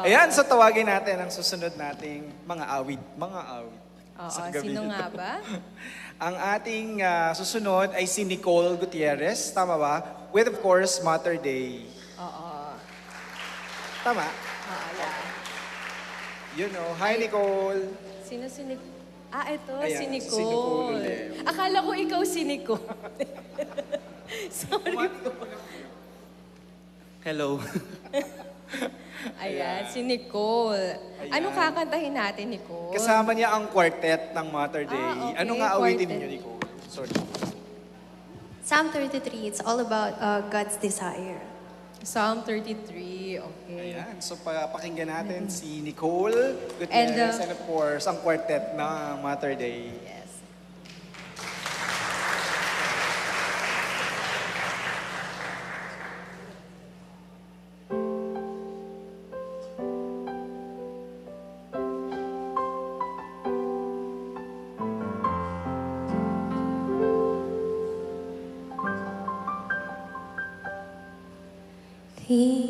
Ayan, so tawagin natin ang susunod nating mga awit. Mga awit. Oo, sa gabi sino nito. nga ba? Ang ating susunod ay si Nicole Gutierrez, tama ba? With of course, Mother Day. Oo. Tama? Oo, yeah. You know, hi Nicole. Sino si Nicole? Ah, ito, Ayan, si si Nicole. Nicole ulit. Akala ko ikaw si Nicole. Sorry po. Hello. Ayan, si Nicole. Ayan. Ano kakantahin natin, Nicole? Kasama niya ang quartet ng Mother Day. okay, Ano nga awitin quartet. niyo, Nicole? Sorry. Psalm 33, it's all about God's desire. Psalm 33, okay. Ayan, so pakinggan natin si Nicole Gutierrez and of course, ang quartet ng Mother Day. Yes. He